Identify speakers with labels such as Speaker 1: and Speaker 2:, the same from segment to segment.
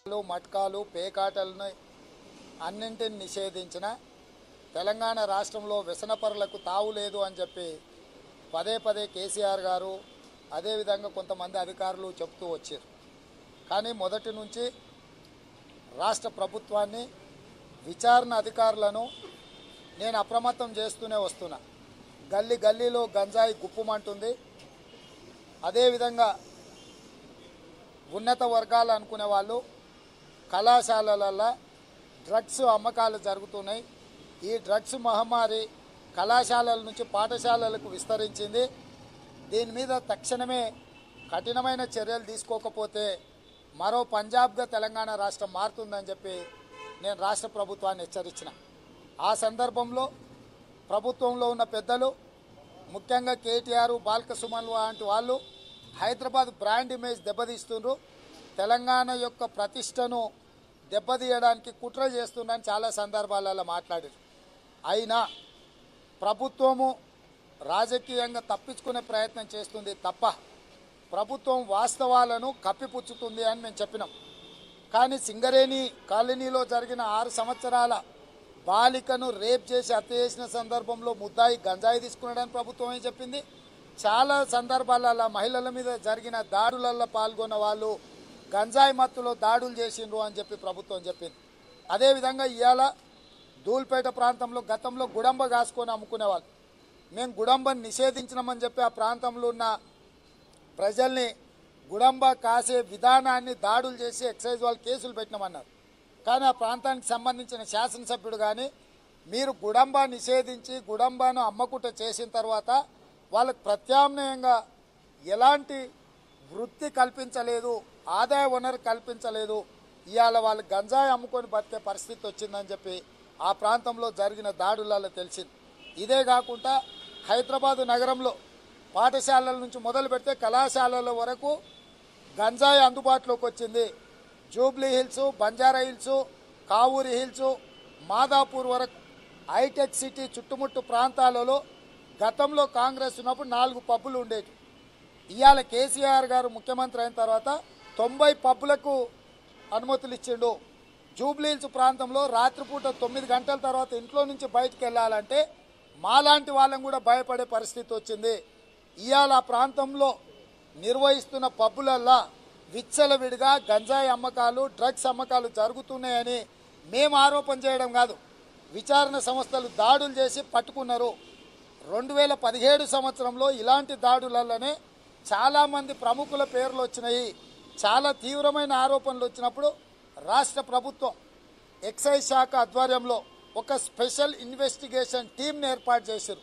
Speaker 1: మట్కాలు పేకాటలను అన్నింటిని నిషేధించిన తెలంగాణ రాష్ట్రంలో వ్యసనపరులకు తావు లేదు అని చెప్పి పదే పదే కేసీఆర్ గారు అదేవిధంగా కొంతమంది అధికారులు చెప్తూ వచ్చారు. కానీ మొదటి నుంచి రాష్ట్ర ప్రభుత్వాన్ని విచారణ అధికారులను నేను అప్రమత్తం చేస్తూనే వస్తున్నా. గల్లీ గల్లీలో గంజాయి గుప్పుమంటుంది. అదేవిధంగా ఉన్నత వర్గాలు అనుకునే వాళ్ళు కళాశాలలలో డ్రగ్స్ అమ్మకాలు జరుగుతున్నాయి. ఈ డ్రగ్స్ మహమ్మారి కళాశాలల నుంచి పాఠశాలలకు విస్తరించింది. దీని మీద తక్షణమే కఠినమైన చర్యలు తీసుకోకపోతే మరో పంజాబ్గా తెలంగాణ రాష్ట్రం మారుతుందని చెప్పి నేను రాష్ట్ర ప్రభుత్వాన్ని హెచ్చరించిన. ఆ సందర్భంలో ప్రభుత్వంలో ఉన్న పెద్దలు, ముఖ్యంగా కేటీఆర్, బాల్క సుమన్ లాంటి వాళ్ళు హైదరాబాద్ బ్రాండ్ ఇమేజ్ దెబ్బతీస్తున్నారు, తెలంగాణ యొక్క ప్రతిష్టను దెబ్బతీయడానికి కుట్ర చేస్తున్నారని చాలా సందర్భాలలో మాట్లాడారు. అయినా ప్రభుత్వము రాజకీయంగా తప్పించుకునే ప్రయత్నం చేస్తుంది తప్ప ప్రభుత్వం వాస్తవాలను కప్పిపుచ్చుతుంది అని మేము చెప్పినాం. కానీ సింగరేణి కాలనీలో జరిగిన 6 సంవత్సరాల బాలికను రేప్ చేసి హత్య చేసిన సందర్భంలో ముద్దాయి గంజాయి తీసుకున్నాడని ప్రభుత్వం ఏం చెప్పింది. చాలా సందర్భాలలో మహిళల మీద జరిగిన దాడులలో పాల్గొన్న వాళ్ళు గంజాయి మత్తులో దాడులు చేసిండ్రు అని చెప్పి ప్రభుత్వం చెప్పింది. అదేవిధంగా ఇవాళ ధూల్పేట ప్రాంతంలో గతంలో గుడంబ కాసుకొని అమ్ముకునేవాళ్ళు. మేము గుడంబను నిషేధించినామని చెప్పి ఆ ప్రాంతంలో ఉన్న ప్రజల్ని గుడంబ కాసే విధానాన్ని దాడులు చేసి ఎక్సైజ్ వాళ్ళు కేసులు పెట్టినామన్నారు. కానీ ఆ ప్రాంతానికి సంబంధించిన శాసనసభ్యుడు కానీ మీరు గుడంబ నిషేధించి గుడంబాను అమ్మకుట చేసిన తర్వాత వాళ్ళకు ప్రత్యామ్నాయంగా ఎలాంటి వృత్తి కల్పించలేదు, ఆదాయ వనరు కల్పించలేదు, ఇవాళ వాళ్ళు గంజాయి అమ్ముకొని బతికే పరిస్థితి వచ్చిందని చెప్పి ఆ ప్రాంతంలో జరిగిన దాడులలో తెలిసింది. ఇదే కాకుండా హైదరాబాదు నగరంలో పాఠశాలల నుంచి మొదలు పెడితే కళాశాలల వరకు గంజాయి అందుబాటులోకి వచ్చింది. Jubilee hills, Banjara hills, Kavuri hills, Madhapur వరకు హైటెక్ సిటీ చుట్టుముట్టు ప్రాంతాలలో గతంలో కాంగ్రెస్ ఉన్నప్పుడు 4 పబ్బులు ఉండేవి. ఇవాళ కేసీఆర్ గారు ముఖ్యమంత్రి అయిన తర్వాత 90 పబ్బులకు అనుమతులు ఇచ్చిండు. జూబ్లీ హిల్స్ ప్రాంతంలో రాత్రిపూట 9 గంటల తర్వాత ఇంట్లో నుంచి బయటకు వెళ్ళాలంటే మాలాంటి వాళ్ళని కూడా భయపడే పరిస్థితి వచ్చింది. ఇవాళ ఆ ప్రాంతంలో నిర్వహిస్తున్న పబ్బులల్లా విచ్చలవిడిగా గంజాయి అమ్మకాలు, డ్రగ్స్ అమ్మకాలు జరుగుతున్నాయని మేము ఆరోపణ చేయడం కాదు, విచారణ సంస్థలు దాడులు చేసి పట్టుకున్నారు. 2017 సంవత్సరంలో ఇలాంటి దాడులలోనే చాలామంది ప్రముఖుల పేర్లు వచ్చినాయి. చాలా తీవ్రమైన ఆరోపణలు వచ్చినప్పుడు రాష్ట్ర ప్రభుత్వం ఎక్సైజ్ శాఖ ఆధ్వర్యంలో ఒక స్పెషల్ ఇన్వెస్టిగేషన్ టీంని ఏర్పాటు చేశారు.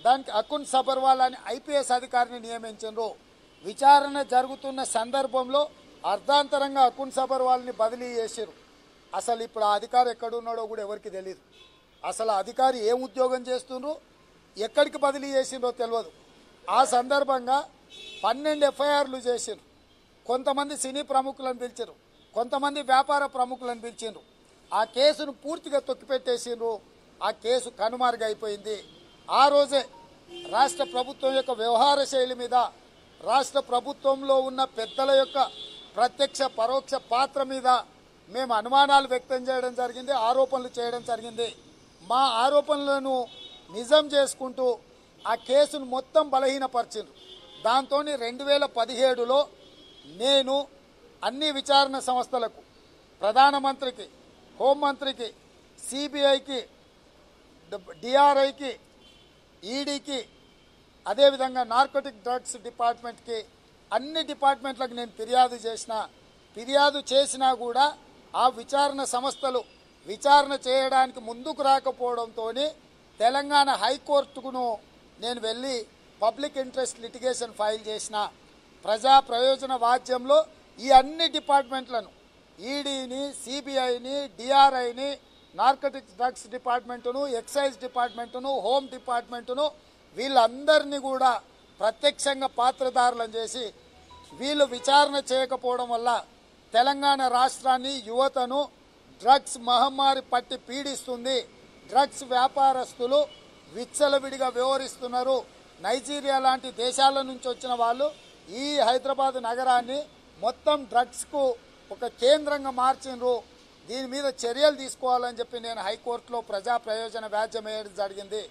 Speaker 1: దానికి అకున్ సబర్వాల్ అని ఐపీఎస్ అధికారిని నియమించారు. విచారణ జరుగుతున్న సందర్భంలో అర్ధాంతరంగా అకున్ సబర్వాల్ని బదిలీ చేశారు. అసలు ఇప్పుడు ఆ అధికారి ఎక్కడున్నాడో కూడా ఎవరికి తెలియదు. అసలు ఆ అధికారి ఏం ఉద్యోగం చేస్తుండ్రు, ఎక్కడికి బదిలీ చేసిండ్రో తెలియదు. ఆ సందర్భంగా 12 ఎఫ్ఐఆర్లు చేశారు. కొంతమంది సినీ ప్రముఖులను పిలిచారు, కొంతమంది వ్యాపార ప్రముఖులను పిలిచిండ్రు. ఆ కేసును పూర్తిగా తొక్కిపెట్టేసిండ్రు. ఆ కేసు కనుమరుగైపోయింది. ఆ రోజే రాష్ట్ర ప్రభుత్వం యొక్క వ్యవహార శైలి మీద, రాష్ట్ర ప్రభుత్వంలో ఉన్న పెద్దల యొక్క ప్రత్యక్ష పరోక్ష పాత్ర మీద మేము అనుమానాలు వ్యక్తం చేయడం జరిగింది, ఆరోపణలు చేయడం జరిగింది. మా ఆరోపణలను నిజం చేసుకుంటూ ఆ కేసును మొత్తం బలహీనపరిచిండ్రు. దాంతో 2017లో నేను అన్ని విచారణ సంస్థలకు, ప్రధానమంత్రికి, హోంమంత్రికి, సిబిఐకి, డిఆర్ఐకి, ఈడీకి, అదేవిధంగా నార్కోటిక్ డ్రగ్స్ డిపార్ట్మెంట్కి, అన్ని డిపార్ట్మెంట్లకు నేను ఫిర్యాదు చేసినా కూడా ఆ విచారణ సంస్థలు విచారణ చేయడానికి ముందుకు రాకపోవడంతో తెలంగాణ హైకోర్టుకును నేను వెళ్ళి పబ్లిక్ ఇంట్రెస్ట్ లిటిగేషన్ ఫైల్ చేసిన. ప్రజా ప్రయోజన వాద్యంలో ఈ అన్ని డిపార్ట్మెంట్లను, ఈడీని, సిబిఐని, డిఆర్ఐని, నార్కోటిక్స్ డ్రగ్స్ డిపార్ట్మెంటును, ఎక్సైజ్ డిపార్ట్మెంటును, హోమ్ డిపార్ట్మెంటును, వీళ్ళందరినీ కూడా ప్రత్యక్షంగా పాత్రధారులను చేసి వీళ్ళు విచారణ చేయకపోవడం వల్ల తెలంగాణ రాష్ట్రాన్ని, యువతను డ్రగ్స్ మహమ్మారి పట్టి పీడిస్తుంది. డ్రగ్స్ వ్యాపారస్తులు విచ్చలవిడిగా వ్యవహరిస్తున్నారు. నైజీరియా లాంటి దేశాల నుంచి వచ్చిన వాళ్ళు ఈ హైదరాబాద్ నగరాన్ని మొత్తం డ్రగ్స్కు ఒక కేంద్రంగా మార్చిండ్రు, దీని మీద చర్యలు తీసుకోవాలని చెప్పి నేను హైకోర్టులో ప్రజా ప్రయోజన వ్యాజ్యం వేయడం జరిగింది.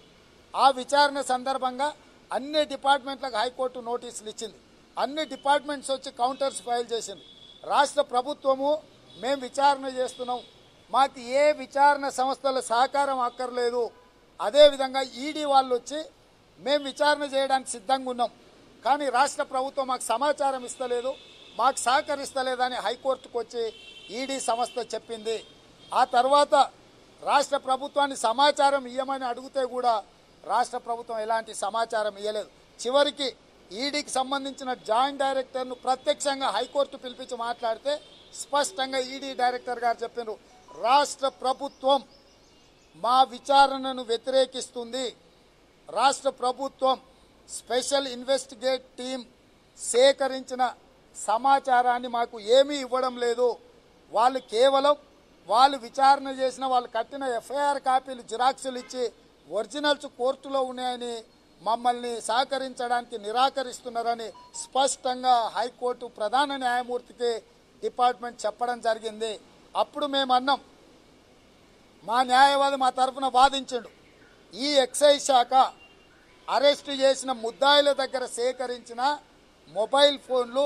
Speaker 1: ఆ విచారణ సందర్భంగా అన్ని డిపార్ట్మెంట్లకు హైకోర్టు నోటీసులు ఇచ్చింది. అన్ని డిపార్ట్మెంట్స్ వచ్చి కౌంటర్స్ ఫైల్ చేసింది. రాష్ట్ర ప్రభుత్వము మేము విచారణ చేస్తున్నాం, మాకు ఏ విచారణ సంస్థల సహకారం అక్కర్లేదు. అదేవిధంగా ఈడీ వాళ్ళు వచ్చి మేము విచారణ చేయడానికి సిద్ధంగా ఉన్నాం, కానీ రాష్ట్ర ప్రభుత్వం మాకు సమాచారం ఇస్తలేదు, మాకు సహకరిస్తలేదని హైకోర్టుకు వచ్చి ఈడీ సంస్థ చెప్పింది. ఆ తర్వాత రాష్ట్ర ప్రభుత్వాన్ని సమాచారం ఇవ్వమని అడిగితే కూడా రాష్ట్ర ప్రభుత్వం ఎలాంటి సమాచారం ఇవ్వలేదు. చివరికి ఈడీకి సంబంధించిన జాయింట్ డైరెక్టర్ను ప్రత్యక్షంగా హైకోర్టు పిలిపించి మాట్లాడితే స్పష్టంగా ఈడీ డైరెక్టర్ గారు చెప్పారు, రాష్ట్ర ప్రభుత్వం మా విచారణను వ్యతిరేకిస్తుంది. రాష్ట్ర ప్రభుత్వం స్పెషల్ ఇన్వెస్టిగేట్ టీం సేకరించిన సమాచారాన్ని మాకు ఏమీ ఇవ్వడం లేదు. వాళ్ళు కేవలం వాళ్ళు విచారణ చేసిన వాళ్ళు కట్టిన ఎఫ్ఐఆర్ కాపీలు జిరాక్సులు ఇచ్చి ఒరిజినల్స్ కోర్టులో ఉన్నాయని మమ్మల్ని సహకరించడానికి నిరాకరిస్తున్నారని స్పష్టంగా హైకోర్టు ప్రధాన న్యాయమూర్తికి డిపార్ట్మెంట్ చెప్పడం జరిగింది. అప్పుడు మేము అన్నాం, మా న్యాయవాది మా తరఫున వాదించాడు, ఈ ఎక్సైజ్ శాఖ అరెస్టు చేసిన ముద్దాయిల దగ్గర సేకరించిన మొబైల్ ఫోన్లు,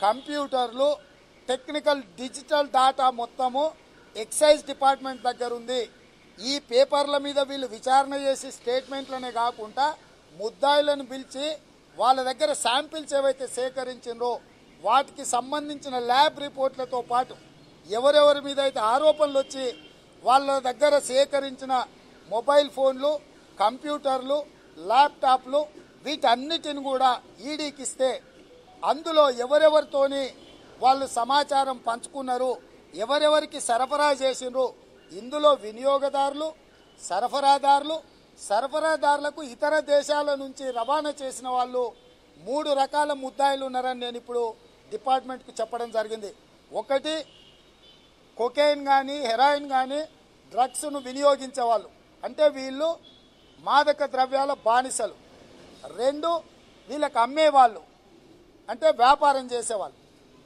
Speaker 1: కంప్యూటర్లు, టెక్నికల్ డిజిటల్ డాటా మొత్తము ఎక్సైజ్ డిపార్ట్మెంట్ దగ్గర ఉంది. ఈ పేపర్ల మీద వీళ్ళు విచారణ చేసి స్టేట్మెంట్లనే కాకుండా ముద్దాయిలను పిలిచి వాళ్ళ దగ్గర శాంపిల్స్ ఏవైతే సేకరించిండ్రో వాటికి సంబంధించిన ల్యాబ్ రిపోర్ట్లతో పాటు ఎవరెవరి మీద అయితే ఆరోపణలు వచ్చి వాళ్ళ దగ్గర సేకరించిన మొబైల్ ఫోన్లు, కంప్యూటర్లు, ల్యాప్టాప్లు వీటన్నిటిని కూడా ఈడీకి ఇస్తే అందులో ఎవరెవరితోని వాళ్ళు సమాచారం పంచుకున్నారు, ఎవరెవరికి సరఫరా చేసిండ్రు, ఇందులో వినియోగదారులు, సరఫరాదారులకు ఇతర దేశాల నుంచి రవాణా చేసిన వాళ్ళు 3 రకాల ముద్దాయిలు ఉన్నారని నేను ఇప్పుడు డిపార్ట్మెంట్కి చెప్పడం జరిగింది. ఒకటి కొకైన్ కానీ హెరాయిన్ కానీ డ్రగ్స్ను వినియోగించేవాళ్ళు, అంటే వీళ్ళు మాదక ద్రవ్యాల బానిసలు. 2 వీళ్ళకి అమ్మేవాళ్ళు, అంటే వ్యాపారం చేసేవాళ్ళు.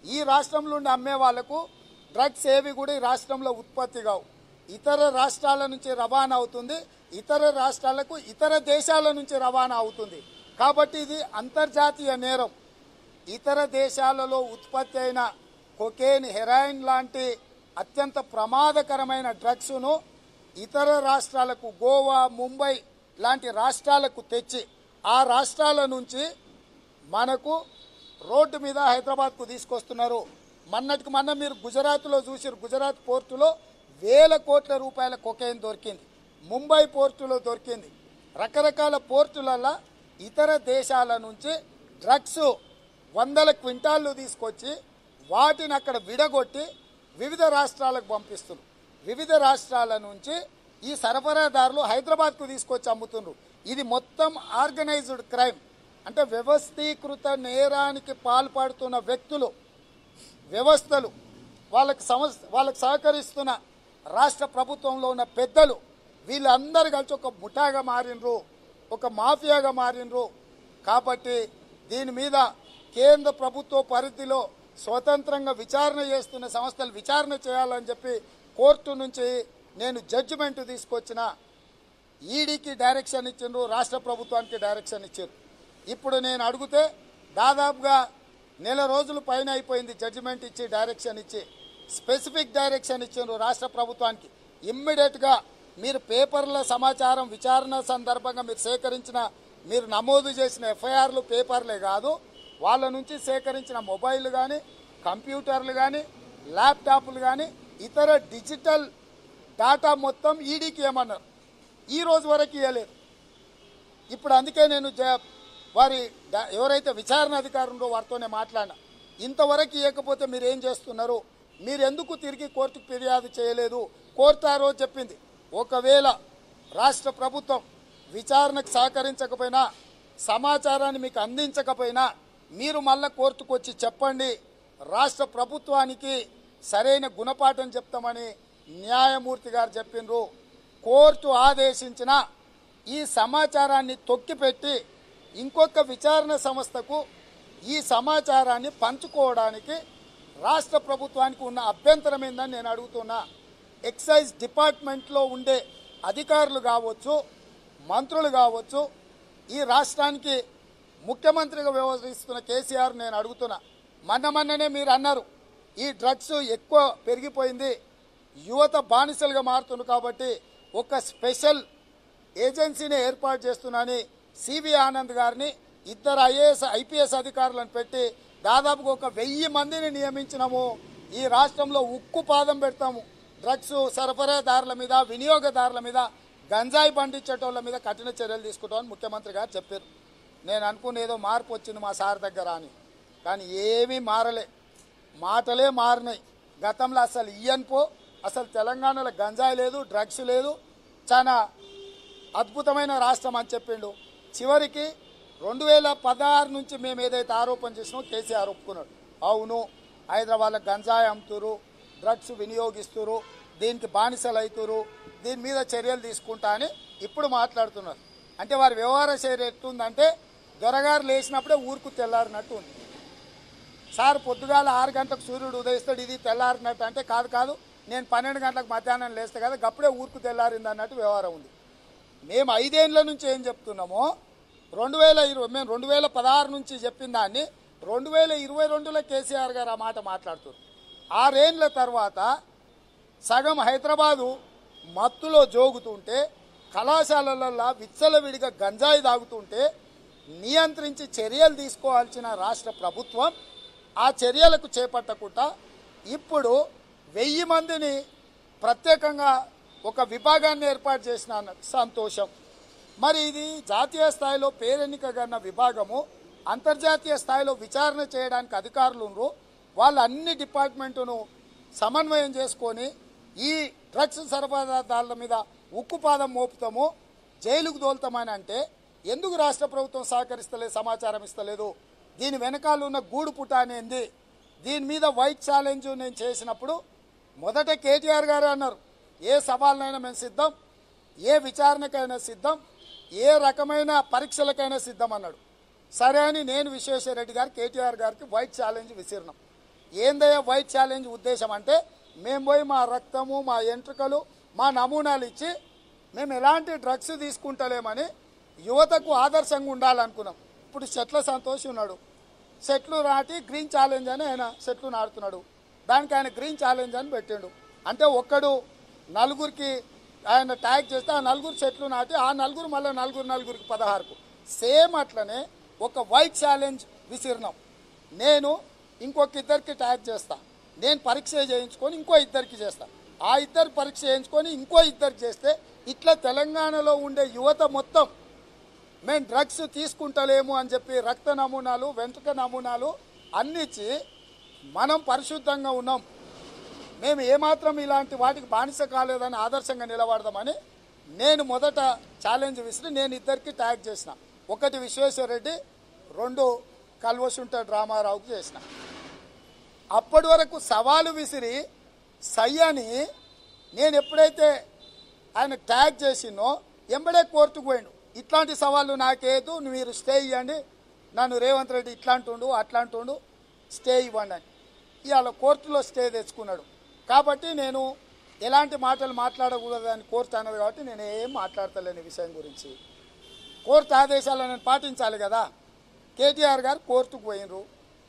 Speaker 1: ఈ రాష్ట్రంలో ఉండి అమ్మే వాళ్లకు డ్రగ్స్ ఏవి కూడా ఈ రాష్ట్రంలో ఉత్పత్తి కావు, ఇతర రాష్ట్రాల నుంచి రవాణా అవుతుంది, ఇతర రాష్ట్రాలకు ఇతర దేశాల నుంచి రవాణా అవుతుంది. కాబట్టి ఇది అంతర్జాతీయ నేరం. ఇతర దేశాలలో ఉత్పత్తి అయిన కొకేన్, హెరాయిన్ లాంటి అత్యంత ప్రమాదకరమైన డ్రగ్స్ను ఇతర రాష్ట్రాలకు, గోవా, ముంబై లాంటి రాష్ట్రాలకు తెచ్చి ఆ రాష్ట్రాల నుంచి మనకు రోడ్డు మీద హైదరాబాద్కు తీసుకొస్తున్నారు. మొన్నటికి మొన్న మీరు గుజరాత్లో చూసారు, గుజరాత్ పోర్టులో వేల కోట్ల రూపాయల కొకైన్ దొరికింది, ముంబై పోర్టులో దొరికింది. రకరకాల పోర్టులలో ఇతర దేశాల నుంచి డ్రగ్స్ 100 క్వింటాళ్ళు తీసుకొచ్చి వాటిని అక్కడ విడగొట్టి వివిధ రాష్ట్రాలకు పంపిస్తున్నారు. వివిధ రాష్ట్రాల నుంచి ఈ సరఫరాదారులు హైదరాబాద్కు తీసుకొచ్చి అమ్ముతున్నారు. ఇది మొత్తం ఆర్గనైజ్డ్ క్రైమ్, అంటే వ్యవస్థీకృత నేరానికి పాల్పడుతున్న వ్యక్తులు, వ్యవస్థలు, వాళ్ళకి సహకరిస్తున్న రాష్ట్ర ప్రభుత్వంలో ఉన్న పెద్దలు, వీళ్ళందరూ కలిసి ఒక ముఠాగా మారినరు, ఒక మాఫియాగా మారినరు. కాబట్టి దీని మీద కేంద్ర ప్రభుత్వ పరిధిలో స్వతంత్రంగా విచారణ చేస్తున్న సంస్థలు విచారణ చేయాలని చెప్పి కోర్టు నుంచి నేను జడ్జిమెంట్ తీసుకొచ్చిన. ఈడీకి డైరెక్షన్ ఇచ్చిండ్రు, రాష్ట్ర ప్రభుత్వానికి డైరెక్షన్ ఇచ్చారు. ఇప్పుడు నేను అడిగితే దాదాపుగా నెల రోజులు పైన అయిపోయింది జడ్జిమెంట్ ఇచ్చి, డైరెక్షన్ ఇచ్చి. స్పెసిఫిక్ డైరెక్షన్ ఇచ్చిండ్రు రాష్ట్ర ప్రభుత్వానికి, ఇమ్మీడియట్గా మీరు పేపర్ల సమాచారం విచారణ సందర్భంగా మీరు సేకరించిన, మీరు నమోదు చేసిన ఎఫ్ఐఆర్లు పేపర్లే కాదు, వాళ్ళ నుంచి సేకరించిన మొబైల్ కానీ, కంప్యూటర్లు కానీ, ల్యాప్టాప్లు కానీ, ఇతర డిజిటల్ డాటా మొత్తం ఈడీకి ఏమన్నారు, ఈ రోజు వరకు ఇవ్వలేదు. ఇప్పుడు అందుకే నేను వారి ఎవరైతే విచారణ అధికారులు వారితోనే మాట్లాడినా, ఇంతవరకు ఇవ్వకపోతే మీరు ఏం చేస్తున్నారు, మీరు ఎందుకు తిరిగి కోర్టుకు ఫిర్యాదు చేయలేదు? కోర్టు ఆ రోజు చెప్పింది, ఒకవేళ రాష్ట్ర ప్రభుత్వం విచారణకు సహకరించకపోయినా, సమాచారాన్ని మీకు అందించకపోయినా మీరు మళ్ళీ కోర్టుకు వచ్చి చెప్పండి, రాష్ట్ర ప్రభుత్వానికి సరైన గుణపాఠం చెప్తామని న్యాయమూర్తి గారు చెప్పిండ్రు. కోర్టు ఆదేశించిన ఈ సమాచారాన్ని తొక్కిపెట్టి ఇంకొక విచారణ సంస్థకు ఈ సమాచారాన్ని పంచుకోవడానికి రాష్ట్ర ప్రభుత్వానికి ఉన్న అభ్యంతరం ఏందని నేను అడుగుతున్నా. ఎక్సైజ్ డిపార్ట్మెంట్లో ఉండే అధికారులు కావచ్చు, మంత్రులు కావచ్చు, ఈ రాష్ట్రానికి ముఖ్యమంత్రిగా వ్యవహరిస్తున్న కేసీఆర్ నేను అడుగుతున్నా. మొన్ననే మీరు అన్నారు ఈ డ్రగ్స్ ఎక్కువ పెరిగిపోయింది, యువత బానిసలుగా మారుతుంది, కాబట్టి ఒక స్పెషల్ ఏజెన్సీని ఏర్పాటు చేస్తున్నానని సివి ఆనంద్ గారిని, 2 ఐపీఎస్ అధికారులను పెట్టి దాదాపుగా 1000 మందిని నియమించినాము. ఈ రాష్ట్రంలో ఉక్కు పాదం పెడతాము. డ్రగ్స్ సరఫరాదారుల మీద, వినియోగదారుల మీద, గంజాయి పండించేటోళ్ళ మీద కఠిన చర్యలు తీసుకుంటామని ముఖ్యమంత్రి గారు చెప్పారు. నేను అనుకునేదో మార్పు వచ్చింది మా సార్ దగ్గర అని, కానీ ఏమీ మారలే, మాటలే మారినాయి. గతంలో అసలు ఇయ్యనుపో, అసలు తెలంగాణలో గంజాయి లేదు, డ్రగ్స్ లేదు, చాలా అద్భుతమైన రాష్ట్రం అని చెప్పిండు. చివరికి 2016 నుంచి మేము ఏదైతే ఆరోపణ చేసినామో కేసీఆర్ ఒప్పుకున్నాడు. అవును, హైదరాబాద్లో గంజాయి అమ్ముతురు, డ్రగ్స్ వినియోగిస్తురు, దీనికి బానిసలు అవుతురు, దీని మీద చర్యలు తీసుకుంటా అని ఇప్పుడు మాట్లాడుతున్నారు. అంటే వారి వ్యవహార శైలి ఎట్లుందంటే దొరగారు లేచినప్పుడే ఊరుకు తెల్లారినట్టు ఉంది. సార్ పొద్దుగాల 6 గంటలకు సూర్యుడు ఉదయిస్తాడు, ఇది తెల్లారినట్టు అంటే కాదు, నేను 12 గంటలకు మధ్యాహ్నం లేస్తే కదా గప్పుడే ఊరుకు తెల్లారింది అన్నట్టు వ్యవహారం ఉంది. మేము 5 ఏళ్ల నుంచి ఏం చెప్తున్నామో 2020 మేము 2016 నుంచి చెప్పిన దాన్ని 2022లో కేసీఆర్ గారు ఆ మాట మాట్లాడుతున్నారు. 6 ఏళ్ల తర్వాత సగం హైదరాబాదు మత్తులో జోగుతుంటే, కళాశాలలలో విచ్చలవిడిగా గంజాయి తాగుతుంటే నియంత్రించి చర్యలు తీసుకోవాల్సిన రాష్ట్ర ప్రభుత్వం ఆ చర్యలకు చేపట్టకుండా ఇప్పుడు 1000 మందిని ప్రత్యేకంగా ఒక విభాగాన్ని ఏర్పాటు చేసిన సంతోషం. మరి ఇది జాతీయ స్థాయిలో పేరెన్నికగన్న విభాగము, అంతర్జాతీయ స్థాయిలో విచారణ చేయడానికి అధికారులు ఉన్నారు. వాళ్ళు అన్ని డిపార్ట్మెంటును సమన్వయం చేసుకొని ఈ డ్రగ్స్ సరఫరాదారుల మీద ఉక్కుపాదం మోపుతాము, జైలుకు దోలుతామని అంటే ఎందుకు రాష్ట్ర ప్రభుత్వం సహకరిస్తలేదు, సమాచారం ఇస్తలేదు? దీని వెనకాల ఉన్న గూడు పుటానేంది? దీని మీద వైట్ ఛాలెంజ్ నేను చేసినప్పుడు మొదట కేటీఆర్ గారు అన్నారు, ఏ సవాళ్ళనైనా మేము సిద్ధం, ఏ విచారణకైనా సిద్ధం, ఏ రకమైన పరీక్షలకైనా సిద్ధం అన్నాడు. సరే అని నేను విశ్వేశ్వరరెడ్డి గారు కేటీఆర్ గారికి వైట్ ఛాలెంజ్ విసిరినాం. ఏందయ్యా వైట్ ఛాలెంజ్ ఉద్దేశం అంటే, మేము పోయి మా రక్తము, మా ఎంట్రుకలు, మా నమూనాలు ఇచ్చి మేము ఎలాంటి డ్రగ్స్ తీసుకుంటలేమని యువతకు ఆదర్శంగా ఉండాలనుకున్నాం. ఇప్పుడు చెట్ల సంతోష్ ఉన్నాడు, చెట్లు నాటి గ్రీన్ ఛాలెంజ్ అని ఆయన చెట్లు నాటుతున్నాడు, దానికి ఆయన గ్రీన్ ఛాలెంజ్ అని పెట్టిండు. అంటే ఒక్కడు నలుగురికి ఆయన ట్యాగ్ చేస్తే ఆ నలుగురు చెట్లు నాటి ఆ నలుగురు మళ్ళీ నలుగురికి 16కు సేమ్ అట్లనే ఒక వైట్ ఛాలెంజ్ విసిరినాం. నేను ఇంకొక 2కి ట్యాగ్ చేస్తా, నేను పరీక్ష చేయించుకొని ఇంకో 2కి చేస్తా, ఆ 2 పరీక్ష చేయించుకొని ఇంకో 2కి చేస్తే ఇట్లా తెలంగాణలో ఉండే యువత మొత్తం మేము డ్రగ్స్ తీసుకుంటలేము అని చెప్పి రక్త నమూనాలు, వెంట్రుక నమూనాలు అన్నిచ్చి మనం పరిశుద్ధంగా ఉన్నాం, మేము ఏమాత్రం ఇలాంటి వాటికి బానిస కాలేదని ఆదర్శంగా నిలబడదామని నేను మొదట ఛాలెంజ్ విసిరి నేను 2కి ట్యాగ్ చేసిన. 1 విశ్వేశ్వరరెడ్డి, 2 కల్వసుంట రామారావుకి చేసిన. అప్పటి వరకు సవాలు విసిరి సై అని నేను ఎప్పుడైతే ఆయన ట్యాగ్ చేసినో ఎంబడే కోర్టుకు పోయిండు. ఇట్లాంటి సవాళ్ళు నాకేదు, మీరు స్టే ఇవ్వండి, నన్ను రేవంత్ రెడ్డి ఇట్లాంటుండు అట్లాంటుండు, స్టే ఇవ్వండి అని ఇవాళ కోర్టులో స్టే తెచ్చుకున్నాడు. కాబట్టి నేను ఎలాంటి మాటలు మాట్లాడకూడదని కోర్టు అన్నది, కాబట్టి నేను ఏం మాట్లాడతలేని విషయం గురించి. కోర్టు ఆదేశాలను నేను పాటించాలి కదా. కేటీఆర్ గారు కోర్టుకు పోయినరు,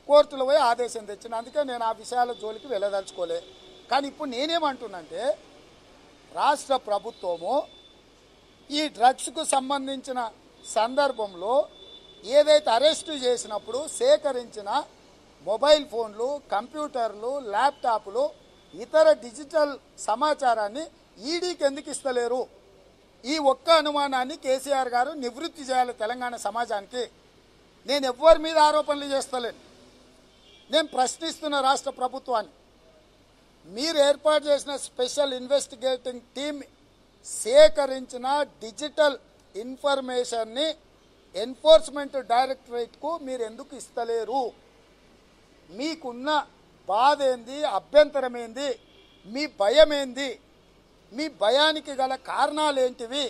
Speaker 1: కోర్టులో పోయి ఆదేశం తెచ్చిన, అందుకే నేను ఆ విషయాల జోలికి వెళ్ళదలుచుకోలే. కానీ ఇప్పుడు నేనేమంటున్నంటే రాష్ట్ర ప్రభుత్వము ఈ డ్రగ్స్కు సంబంధించిన సందర్భంలో ఏదైతే అరెస్టు చేసినప్పుడు సేకరించిన మొబైల్ ఫోన్లు, కంప్యూటర్లు, ల్యాప్టాప్లు, ఇతర డిజిటల్ సమాచారాన్ని ఈడీకి ఎందుకు ఇస్తలేరు? ఈ ఒక్క అనుమానాన్ని కేసీఆర్ గారు నివృత్తి చేయాలి తెలంగాణ సమాజానికి. నేను ఎవ్వరి మీద ఆరోపణలు చేస్తలేను, నేను ప్రశ్నిస్తున్న రాష్ట్ర ప్రభుత్వాన్ని. మీరు ఏర్పాటు చేసిన స్పెషల్ ఇన్వెస్టిగేటింగ్ టీమ్ సేకరించిన డిజిటల్ ఇన్ఫర్మేషన్ని ఎన్ఫోర్స్మెంట్ డైరెక్టరేట్కు మీరు ఎందుకు ఇస్తలేరు? మీకున్న బాధ ఏంది, అభ్యంతరం ఏంది, మీ భయం ఏంది, మీ భయానికి గల కారణాలు ఏంటివి?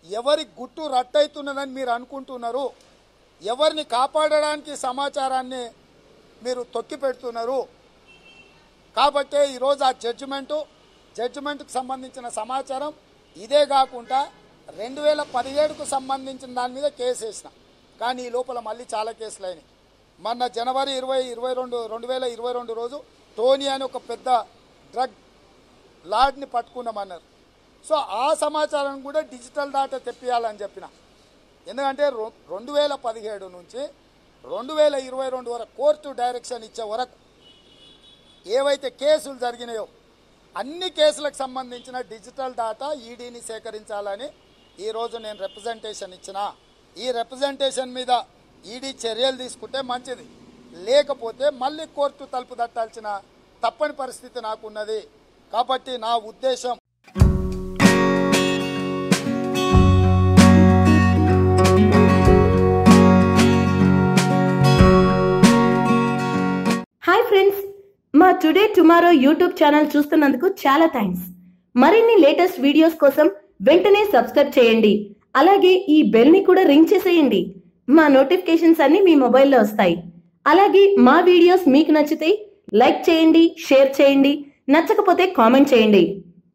Speaker 1: ఎవరి గుట్టు రట్టయితున్నదని మీరు అనుకుంటున్నారు? ఎవరిని కాపాడడానికి సమాచారాన్ని మీరు తొక్కి పెడుతున్నారు? కాబట్టే ఈరోజు ఆ జడ్జిమెంట్కు సంబంధించిన సమాచారం ఇదే కాకుండా 2017కు సంబంధించిన దాని మీద కేసు వేసిన, కానీ ఈ లోపల మళ్ళీ చాలా కేసులు అయినాయి. మొన్న జనవరి 2022 రోజు టోనీ అని ఒక పెద్ద డ్రగ్ లార్డ్ని పట్టుకున్నామన్నారు. సో ఆ సమాచారం కూడా డిజిటల్ డాటా తెప్పియాలని చెప్పిన. ఎందుకంటే 2017 నుంచి 2022 వరకు కోర్టు డైరెక్షన్ ఇచ్చే వరకు ఏవైతే కేసులు జరిగినాయో అన్ని కేసులకు సంబంధించిన డిజిటల్ డాటా ఈడీని సేకరించాలని ఈరోజు నేను రిప్రజెంటేషన్ ఇచ్చిన. ఈ రిప్రజెంటేషన్ మీద ఈడీ చర్యలు తీసుకుంటే మంచిది, లేకపోతే మళ్ళీ కోర్టు తలుపు తట్టాల్సిన తప్పని పరిస్థితి నాకున్నది. కాబట్టి నా ఉద్దేశం
Speaker 2: హాయ్ ఫ్రెండ్స్, మా టుడే టుమారో యూట్యూబ్ ఛానల్ చూస్తున్నందుకు చాలా థ్యాంక్స్. మరిన్ని లేటెస్ట్ వీడియోస్ కోసం వెంటనే సబ్స్క్రైబ్ చేయండి. అలాగే ఈ బెల్ ని కూడా రింగ్ చేసేయండి. మా నోటిఫికేషన్స్ అన్ని మీ మొబైల్లో వస్తాయి. అలాగే మా వీడియోస్ మీకు నచ్చితే లైక్ చేయండి, షేర్ చేయండి, నచ్చకపోతే కామెంట్ చేయండి.